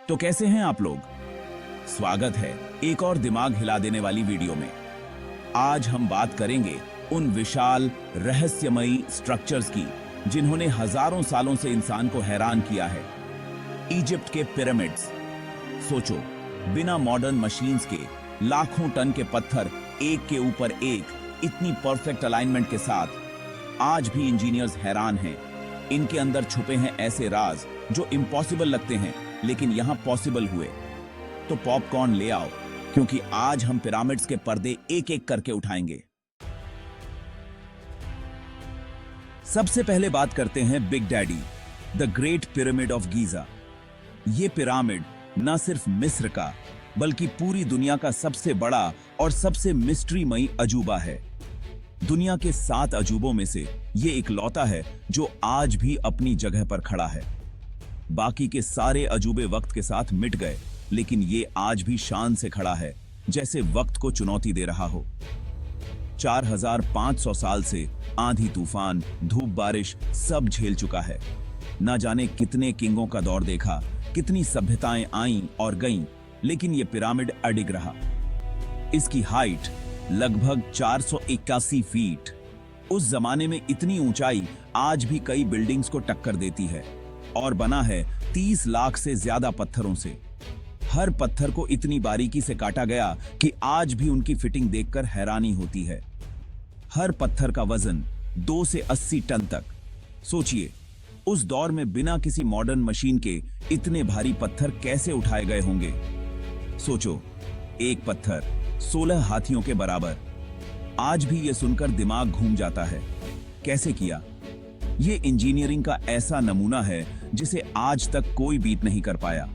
तो कैसे हैं आप लोग? स्वागत है एक और दिमाग हिला देने वाली वीडियो में। आज हम बात करेंगे उन विशाल रहस्यमयी स्ट्रक्चर्स की जिन्होंने हजारों सालों से इंसान को हैरान किया है। इजिप्ट के पिरामिड्स। सोचो, बिना मॉडर्न मशीन्स के लाखों टन के पत्थर एक के ऊपर एक इतनी परफेक्ट अलाइनमेंट के साथ। आज भी इंजीनियर्स हैरान हैं। इनके अंदर छुपे हैं ऐसे राज जो इम्पॉसिबल लगते हैं लेकिन यहां पॉसिबल हुए। तो पॉपकॉर्न ले आओ, क्योंकि आज हम पिरामिड्स के पर्दे एक एक करके उठाएंगे। सबसे पहले बात करते हैं big daddy, the great pyramid of Giza. यह पिरामिड न सिर्फ मिस्र का बल्कि पूरी दुनिया का सबसे बड़ा और सबसे मिस्ट्रीमयी अजूबा है। दुनिया के 7 अजूबों में से यह इकलौता है जो आज भी अपनी जगह पर खड़ा है। बाकी के सारे अजूबे वक्त के साथ मिट गए, लेकिन ये आज भी शान से खड़ा है, जैसे वक्त को चुनौती दे रहा हो। 4500 साल से आंधी तूफान, धूप बारिश सब झेल चुका है। ना जाने कितने किंगों का दौर देखा, कितनी सभ्यताएं आईं और गईं, लेकिन ये पिरामिड अडिग रहा। इसकी हाइट लगभग 481 फीट। उस जमाने में इतनी ऊंचाई आज भी कई बिल्डिंग्स को टक्कर देती है, और बना है 30 लाख से ज्यादा पत्थरों से। हर पत्थर को इतनी बारीकी से काटा गया कि आज भी उनकी फिटिंग देखकर हैरानी होती है। हर पत्थर का वजन 2 से 80 टन तक। सोचिए, उस दौर में बिना किसी मॉडर्न मशीन के इतने भारी पत्थर कैसे उठाए गए होंगे। सोचो, एक पत्थर 16 हाथियों के बराबर। आज भी यह सुनकर दिमाग घूम जाता है। कैसे किया? यह इंजीनियरिंग का ऐसा नमूना है जिसे आज तक कोई बीट नहीं कर पाया।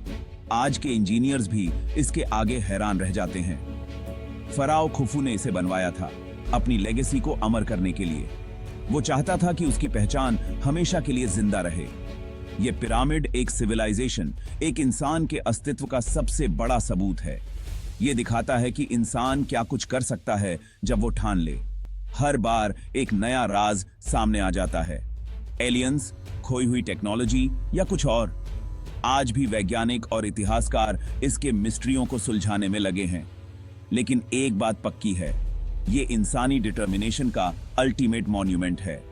आज के इंजीनियर्स भी इसके आगे हैरान रह जाते हैं। फराओ खुफू ने इसे बनवाया था अपनी लेगेसी को अमर करने के लिए। वो चाहता था कि उसकी पहचान हमेशा के लिए जिंदा रहे। यह पिरामिड एक सिविलाइजेशन, एक इंसान के अस्तित्व का सबसे बड़ा सबूत है। यह दिखाता है कि इंसान क्या कुछ कर सकता है जब वो ठान ले। हर बार एक नया राज सामने आ जाता है। एलियंस, खोई हुई टेक्नोलॉजी या कुछ और। आज भी वैज्ञानिक और इतिहासकार इसके मिस्ट्रियों को सुलझाने में लगे हैं। लेकिन एक बात पक्की है, ये इंसानी डिटर्मिनेशन का अल्टीमेट मॉन्यूमेंट है।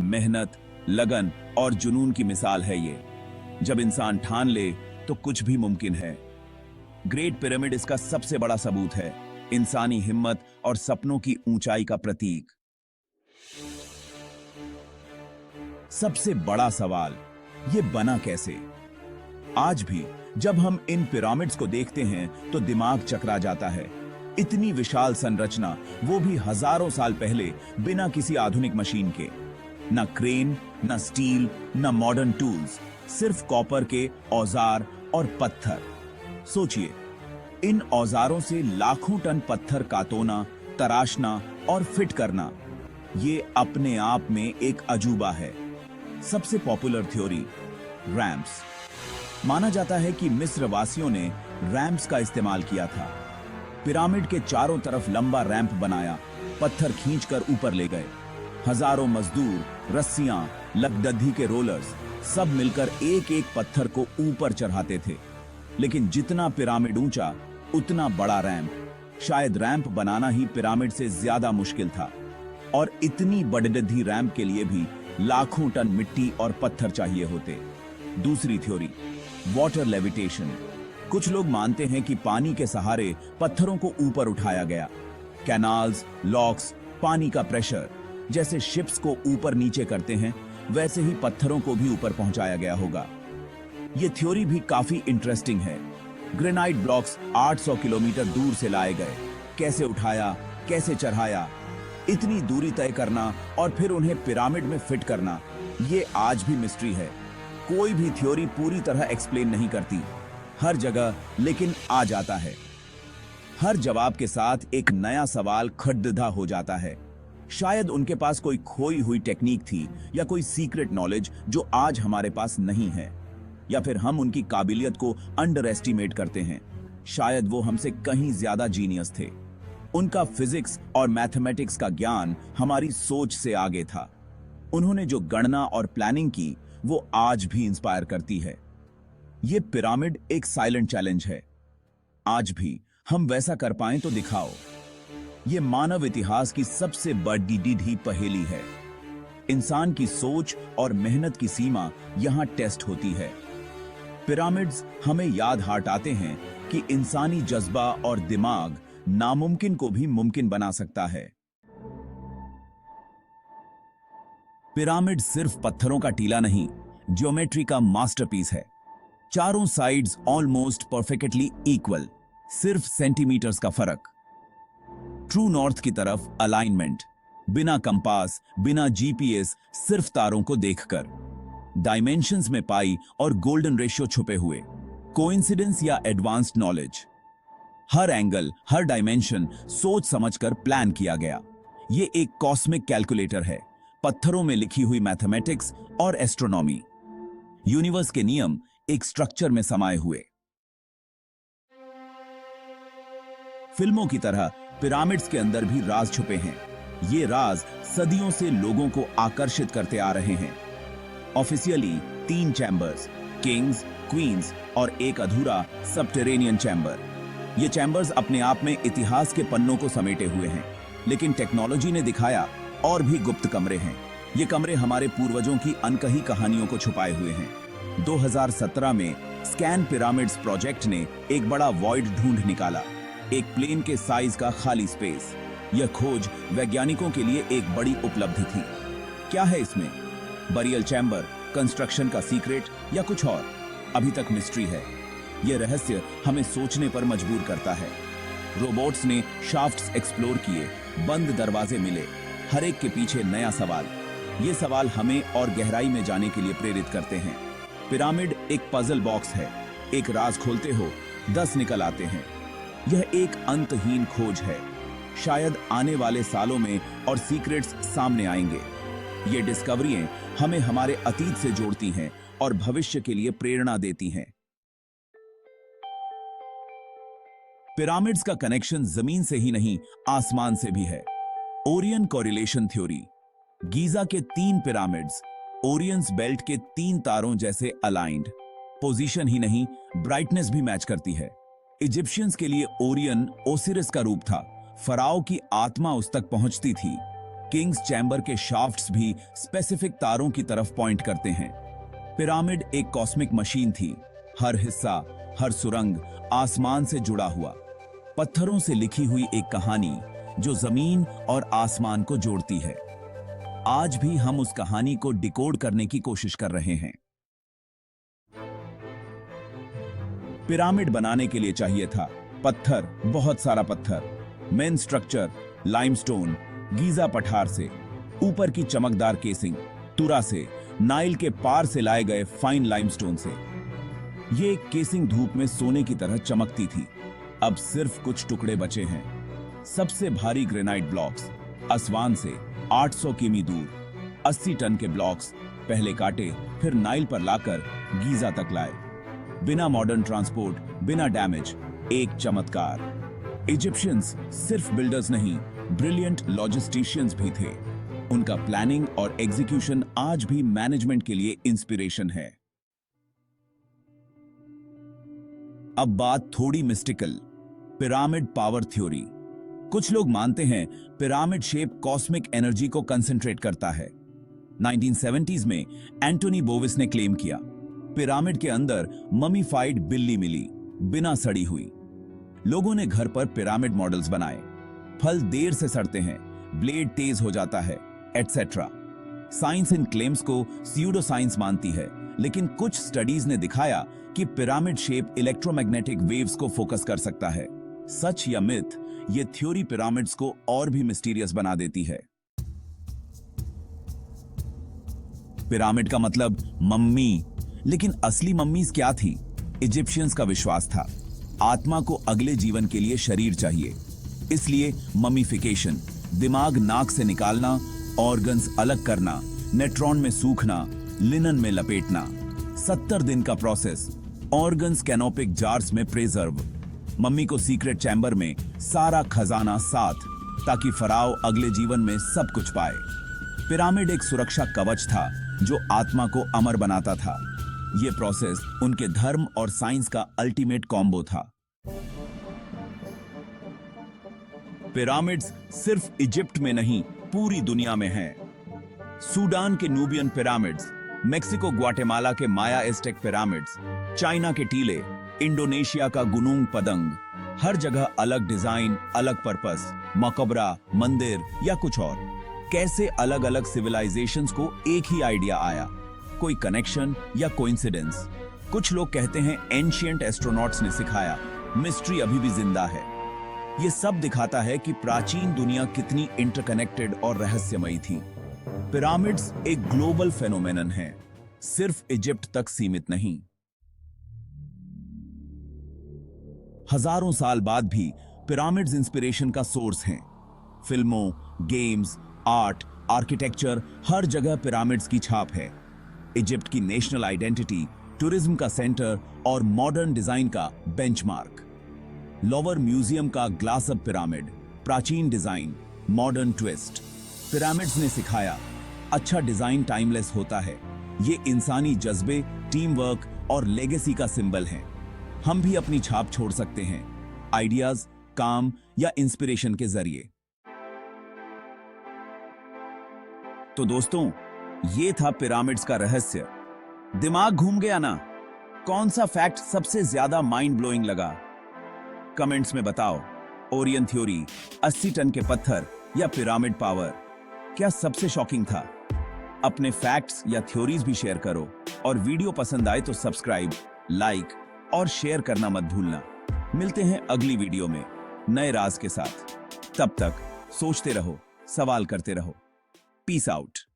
मेहनत, लगन और जुनून की मिसाल है ये। जब इंसान ठान ले तो कुछ भी मुमकिन है। ग्रेट पिरामिड इसका सबसे बड़ा सबूत है, इंसानी हिम्मत और सपनों की ऊंचाई का प्रतीक। सबसे बड़ा सवाल, ये बना कैसे? आज भी जब हम इन पिरामिड्स को देखते हैं तो दिमाग चकरा जाता है। इतनी विशाल संरचना, वो भी हजारों साल पहले, बिना किसी आधुनिक मशीन के। न क्रेन, न स्टील, न मॉडर्न टूल्स, सिर्फ कॉपर के औजार और पत्थर। सोचिए, इन औजारों से लाखों टन पत्थर काटना, तराशना और फिट करना, ये अपने आप में एक अजूबा है। सबसे पॉपुलर थ्योरी, रैंप्स। माना जाता है कि मिस्र वासियों ने रैंप्स का इस्तेमाल किया था। पिरामिड के चारों तरफ लंबा रैंप बनाया, पत्थर खींचकर ऊपर ले गए। हजारों मजदूर, रस्सियां, लकड़बग्घी के रोलर्स, सब मिलकर एक एक पत्थर को ऊपर चढ़ाते थे। लेकिन जितना पिरामिड ऊंचा, उतना बड़ा रैंप। शायद रैंप बनाना ही पिरामिड से ज्यादा मुश्किल था। और इतनी बड़िडधी रैंप के लिए भी लाखों टन मिट्टी और पत्थर चाहिए होते। दूसरी थ्योरी, वाटर लेविटेशन। कुछ लोग मानते हैं कि पानी के सहारे पत्थरों को ऊपर उठाया गया। कैनाल्स, लॉक्स, पानी का प्रेशर, जैसे शिप्स को ऊपर नीचे करते हैं, वैसे ही पत्थरों को भी ऊपर पहुंचाया गया होगा। यह थ्योरी भी काफी इंटरेस्टिंग है। ग्रेनाइट ब्लॉक्स 800 किलोमीटर दूर से लाए गए। कैसे उठाया, कैसे चढ़ाया, इतनी दूरी तय करना और फिर उन्हें पिरामिड में फिट करना, यह आज भी मिस्ट्री है। कोई भी थ्योरी पूरी तरह एक्सप्लेन नहीं करती हर जगह, लेकिन आ जाता है। हर जवाब के साथ एक नया सवाल खड़ददा हो जाता है। शायद उनके पास कोई खोई हुई टेक्निक थी या कोई सीक्रेट नॉलेज जो आज हमारे पास नहीं है, या फिर हम उनकी काबिलियत को अंडर एस्टिमेट करते हैं। शायद वो हमसे कहीं ज्यादा जीनियस थे। उनका फिजिक्स और मैथमेटिक्स का ज्ञान हमारी सोच से आगे था। उन्होंने जो गणना और प्लानिंग की, वो आज भी इंस्पायर करती है। ये पिरामिड एक साइलेंट चैलेंज है। आज भी हम वैसा कर पाएं तो दिखाओ। ये मानव इतिहास की सबसे बड़ी पहेली है। इंसान की सोच और मेहनत की सीमा यहां टेस्ट होती है। पिरामिड्स हमें याद हटाते हैं कि इंसानी जज्बा और दिमाग नामुमकिन को भी मुमकिन बना सकता है। पिरामिड सिर्फ पत्थरों का टीला नहीं, ज्योमेट्री का मास्टरपीस है। चारों साइड्स ऑलमोस्ट परफेक्टली इक्वल, सिर्फ सेंटीमीटर्स का फर्क। ट्रू नॉर्थ की तरफ अलाइनमेंट, बिना कंपास, बिना जीपीएस, सिर्फ तारों को देखकर। डायमेंशंस में पाई और गोल्डन रेशियो छुपे हुए, कोइंसिडेंस या एडवांस्ड नॉलेज। हर एंगल, हर डायमेंशन सोच समझकर प्लान किया गया। ये एक कॉस्मिक कैलकुलेटर है, पत्थरों में लिखी हुई मैथमेटिक्स और एस्ट्रोनॉमी। यूनिवर्स के नियम एक स्ट्रक्चर में समाये हुए। फिल्मों की तरह पिरामिड्स के अंदर भी राज छुपे हैं। ये राज सदियों से लोगों को आकर्षित करते आ रहे हैं। ऑफिशियली 3 चैम्बर्स, किंग्स, क्वींस और एक अधूरा सबटेरेनियन चैम्बर। ये चैम्बर्स अपने आप में इतिहास के पन्नों को समेटे हुए हैं, लेकिन टेक्नोलॉजी ने दिखाया और भी गुप्त कमरे हैं। ये कमरे हमारे पूर्वजों की अनकही कहानियों को छुपाए हुए हैं। 2017 में स्कैन पिरामिड्स प्रोजेक्ट ने एक बड़ा वॉइड ढूंढ निकाला, एक प्लेन के साइज का खाली स्पेस। यह खोज वैज्ञानिकों के लिए एक बड़ी उपलब्धि थी। क्या है इसमें? बरियल चैम्बर, कंस्ट्रक्शन का सीक्रेट या कुछ और? अभी तक मिस्ट्री है। यह रहस्य हमें सोचने पर मजबूर करता है। रोबोट्स ने शाफ्ट्स एक्सप्लोर किए, बंद दरवाजे मिले, हर एक के पीछे नया सवाल। ये सवाल हमें और गहराई में जाने के लिए प्रेरित करते हैं। पिरामिड एक पजल बॉक्स है, एक राज खोलते हो 10 निकल आते हैं। यह एक अंतहीन खोज है। शायद आने वाले सालों में और सीक्रेट्स सामने आएंगे। ये डिस्कवरियां हमें हमारे अतीत से जोड़ती हैं और भविष्य के लिए प्रेरणा देती हैं। पिरामिड्स का कनेक्शन जमीन से ही नहीं, आसमान से भी है। Orion correlation theory. गीजा के 3 पिरामिड्स ओरियंस बेल्ट के 3 तारों जैसे अलाइंड। पोजीशन ही नहीं, ब्राइटनेस भी मैच करती है। इजिप्शियंस के लिए ओरियन ओसिरिस का रूप था, फराओ की आत्मा उस तक पहुंचती थी। किंग्स चैम्बर के शाफ्ट्स भी स्पेसिफिक तारों की तरफ पॉइंट करते हैं। पिरामिड एक कॉस्मिक मशीन थी, हर हिस्सा, हर सुरंग आसमान से जुड़ा हुआ। पत्थरों से लिखी हुई एक कहानी जो जमीन और आसमान को जोड़ती है। आज भी हम उस कहानी को डिकोड करने की कोशिश कर रहे हैं। पिरामिड बनाने के लिए चाहिए था पत्थर, बहुत सारा पत्थर। मेन स्ट्रक्चर लाइमस्टोन, गीजा पठार से। ऊपर की चमकदार केसिंग तुरा से, नाइल के पार से लाए गए फाइन लाइमस्टोन से। ये केसिंग धूप में सोने की तरह चमकती थी। अब सिर्फ कुछ टुकड़े बचे हैं। सबसे भारी ग्रेनाइट ब्लॉक्स असवान से 800 किमी दूर 80 टन के ब्लॉक्स पहले काटे, फिर नाइल पर लाकर गीजा तक लाए, बिना मॉडर्न ट्रांसपोर्ट, बिना डैमेज। एक चमत्कार। इजिप्शियंस सिर्फ बिल्डर्स नहीं, ब्रिलियंट लॉजिस्टिशियंस भी थे। उनका प्लानिंग और एग्जीक्यूशन आज भी मैनेजमेंट के लिए इंस्पिरेशन है। अब बात थोड़ी मिस्टिकल, पिरामिड पावर थ्योरी। कुछ लोग मानते हैं पिरामिड शेप कॉस्मिक एनर्जी को कंसंट्रेट करता है। 1970s में एंटोनी बोविस ने क्लेम किया, पिरामिड के अंदर ममीफाइड बिल्ली मिली, बिना सड़ी हुई। लोगों ने घर पर पिरामिड मॉडल्स बनाए। फल देर से सड़ते हैं, ब्लेड तेज हो जाता है, एटसेट्रा। साइंस इन क्लेम्स को स्यूडो साइंस मानती है, लेकिन कुछ स्टडीज ने दिखाया कि पिरामिड शेप इलेक्ट्रोमैग्नेटिक वेव्स को फोकस कर सकता है। सच या मिथ, ये थ्योरी पिरामिड्स को और भी मिस्टीरियस बना देती है। पिरामिड का मतलब मम्मी, लेकिन असली मम्मीज क्या थी? इजिप्शियंस का विश्वास था आत्मा को अगले जीवन के लिए शरीर चाहिए, इसलिए ममीफिकेशन, दिमाग नाक से निकालना, ऑर्गन्स अलग करना, नेट्रॉन में सूखना, लिनन में लपेटना। 70 दिन का प्रोसेस, ऑर्गन्स कैनोपिक जार्स में प्रिजर्व। मम्मी को सीक्रेट चैम्बर में, सारा खजाना साथ, ताकि फराओ अगले जीवन में सब कुछ पाए। पिरामिड एक सुरक्षा कवच था जो आत्मा को अमर बनाता था। ये प्रोसेस उनके धर्म और साइंस का अल्टीमेट कॉम्बो था। पिरामिड्स सिर्फ इजिप्ट में नहीं, पूरी दुनिया में हैं। सूडान के नूबियन पिरामिड्स, मेक्सिको ग्वाटेमाला के माया एस्टेक पिरामिड्स, चाइना के टीले, इंडोनेशिया का गुनूंग पदंग, हर जगह अलग डिजाइन, अलग पर्पस, मकबरा, मंदिर या कुछ और। कैसे अलग अलग सिविलाइजेशंस को एक ही आइडिया आया? कोई कनेक्शन या कोइंसिडेंस? कुछ लोग कहते हैं एंशिएंट एस्ट्रोनॉट्स ने सिखाया, मिस्ट्री अभी भी जिंदा है। ये सब दिखाता है कि प्राचीन दुनिया कितनी इंटरकनेक्टेड और रहस्यमयी थी। पिरामिड्स एक ग्लोबल फेनोमेनन है, सिर्फ इजिप्ट तक सीमित नहीं। हजारों साल बाद भी पिरामिड्स इंस्पिरेशन का सोर्स हैं। फिल्मों, गेम्स, आर्ट, आर्किटेक्चर, हर जगह पिरामिड्स की छाप है। इजिप्ट की नेशनल आइडेंटिटी, टूरिज्म का सेंटर और मॉडर्न डिजाइन का बेंचमार्क। लोवर म्यूजियम का ग्लास अप पिरामिड, प्राचीन डिजाइन, मॉडर्न ट्विस्ट। पिरामिड्स ने सिखाया, अच्छा डिजाइन टाइमलेस होता है। ये इंसानी जज्बे, टीम वर्क और लेगेसी का सिंबल है। हम भी अपनी छाप छोड़ सकते हैं, आइडियाज, काम या इंस्पिरेशन के जरिए। तो दोस्तों, ये था पिरामिड्स का रहस्य। दिमाग घूम गया ना? कौन सा फैक्ट सबसे ज्यादा माइंड ब्लोइंग लगा? कमेंट्स में बताओ। ओरियन थ्योरी, 80 टन के पत्थर या पिरामिड पावर, क्या सबसे शॉकिंग था? अपने फैक्ट्स या थ्योरीज भी शेयर करो और वीडियो पसंद आए तो सब्सक्राइब, लाइक और शेयर करना मत भूलना। मिलते हैं अगली वीडियो में नए राज के साथ। तब तक सोचते रहो, सवाल करते रहो। Peace out.